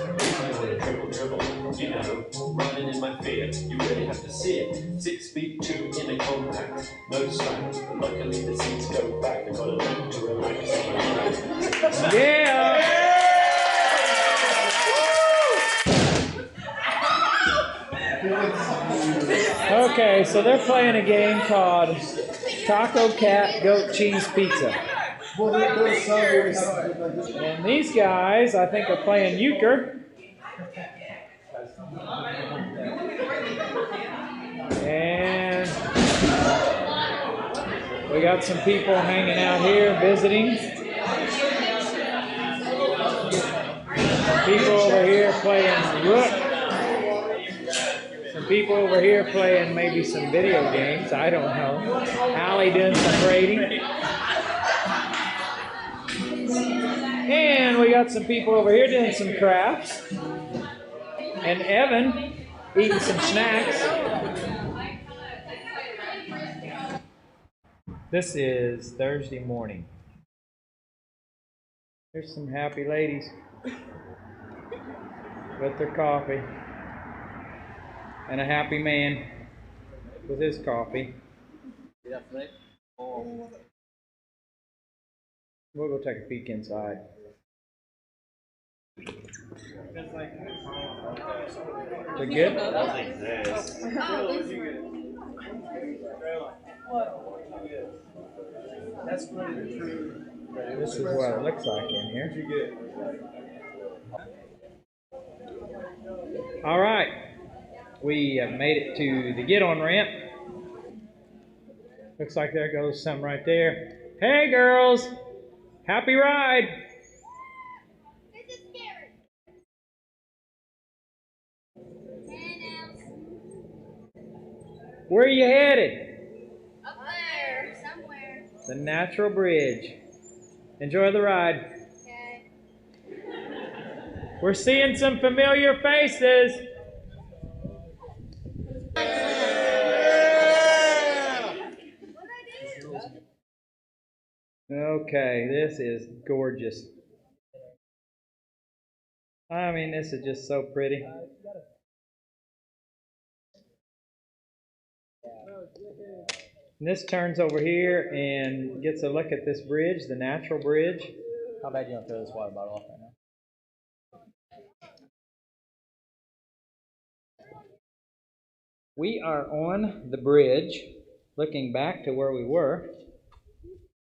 want to dribble, dribble, you know, running in my fear. You really have to see it. 6'2" in a compact, no slack. But luckily the seats go back. I got a leg to relax. Yeah! Okay, so they're playing a game called Taco Cat Goat Cheese Pizza. And these guys, I think, are playing euchre. And we got some people hanging out here visiting. People over here playing rook. Some people over here playing maybe some video games. I don't know. Allie doing some braiding. And we got some people over here doing some crafts. And Evan eating some snacks. This is Thursday morning. There's some happy ladies with their coffee. And a happy man with his coffee. We'll go take a peek inside. We good? This is what it looks like in here. All right. We have made it to the get-on ramp. Looks like there goes some right there. Hey, girls! Happy ride! Where are you headed? Up there, somewhere. The Natural Bridge. Enjoy the ride. Okay. We're seeing some familiar faces. Okay, this is gorgeous. I mean, this is just so pretty. And this turns over here and gets a look at this bridge, the Natural Bridge. How bad do you want to throw this water bottle off right now? We are on the bridge, looking back to where we were,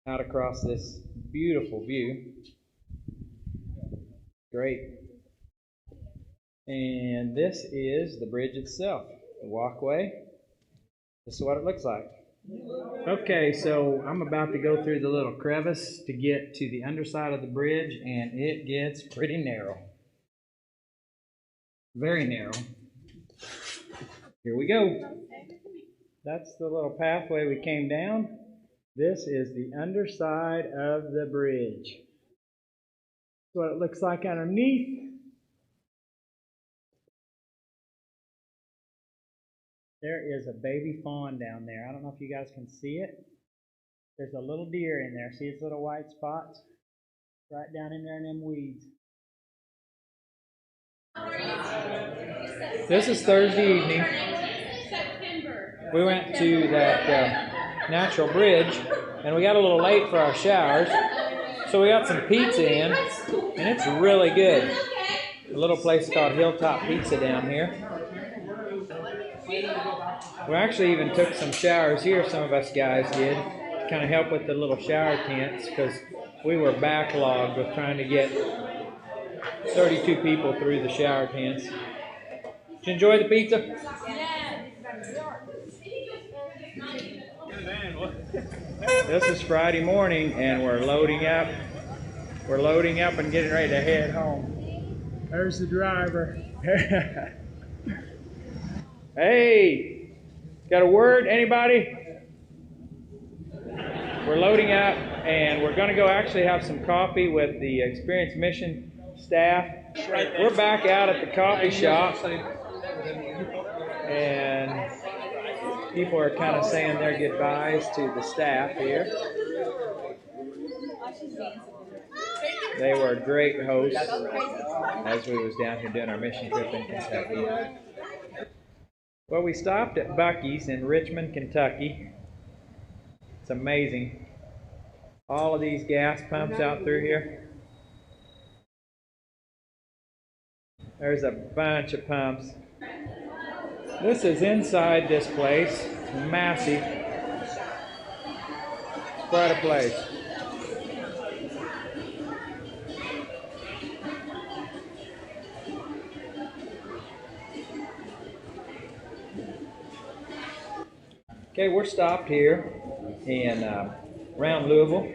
out across this beautiful view. Great. And this is the bridge itself, the walkway. This is what it looks like. Okay, so I'm about to go through the little crevice to get to the underside of the bridge, and it gets pretty narrow. Very narrow. Here we go. That's the little pathway we came down. This is the underside of the bridge. That's what it looks like underneath. There is a baby fawn down there. I don't know if you guys can see it. There's a little deer in there. See its little white spots? Right down in there in them weeds. This is Thursday evening. We went to that Natural Bridge, and we got a little late for our showers. So we got some pizza in, and it's really good. A little place called Hilltop Pizza down here. We actually even took some showers here, some of us guys did, to kind of help with the little shower tents, because we were backlogged with trying to get 32 people through the shower tents. Did you enjoy the pizza? This is Friday morning, and we're loading up. We're loading up and getting ready to head home. There's the driver. Hey, got a word? Anybody? We're loading up, and we're going to go actually have some coffee with the Experienced Mission staff. We're back out at the coffee shop, and people are kind of saying their goodbyes to the staff here. They were great hosts as we was down here doing our mission trip in Kentucky. Well, we stopped at Buc-ee's in Richmond, Kentucky. It's amazing. All of these gas pumps out through here. There's a bunch of pumps. This is inside this place. It's massive. Quite a place. Okay, we're stopped here in around Louisville,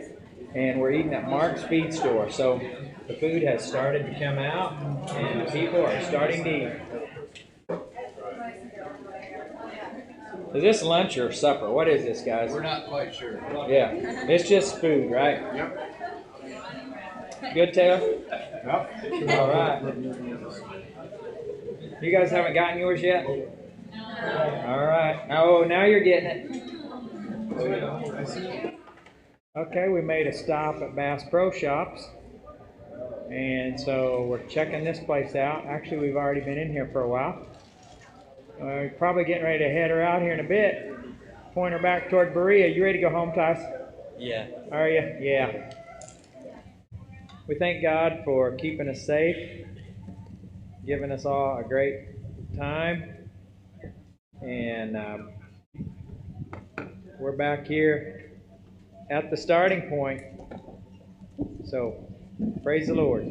and we're eating at Mark's Feed Store. So the food has started to come out, and the people are starting to eat. Is this lunch or supper? What is this, guys? We're not quite sure. Yeah, it's just food, right? Yep. Good, Taylor? Yep. All right. You guys haven't gotten yours yet? All right. Oh, now you're getting it. Okay, we made a stop at Bass Pro Shops. And so we're checking this place out. Actually, we've already been in here for a while. We're probably getting ready to head her out here in a bit. Point her back toward Berea. You ready to go home, Tyson? Yeah. Are you? Yeah. We thank God for keeping us safe, giving us all a great time. And we're back here at the starting point. So, praise the Lord.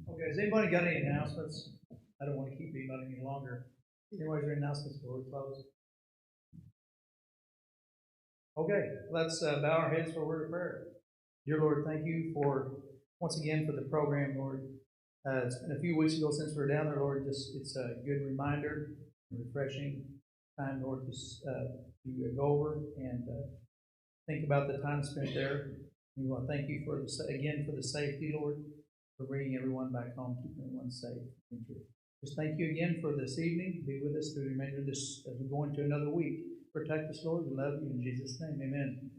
Okay, has anybody got any announcements? I don't want to keep anybody any longer. Anybody's got any announcements before we close? Okay, let's bow our heads for a word of prayer. Dear Lord, thank you for once again for the program, Lord. It's been a few weeks ago since we were down there, Lord. It's a good reminder, a refreshing time, Lord, to go over and think about the time spent there. We want to thank you for again for the safety, Lord, for bringing everyone back home, keeping everyone safe. Just thank you again for this evening. Be with us through the remainder of this as we go into another week. Protect us, Lord. We love you in Jesus' name. Amen.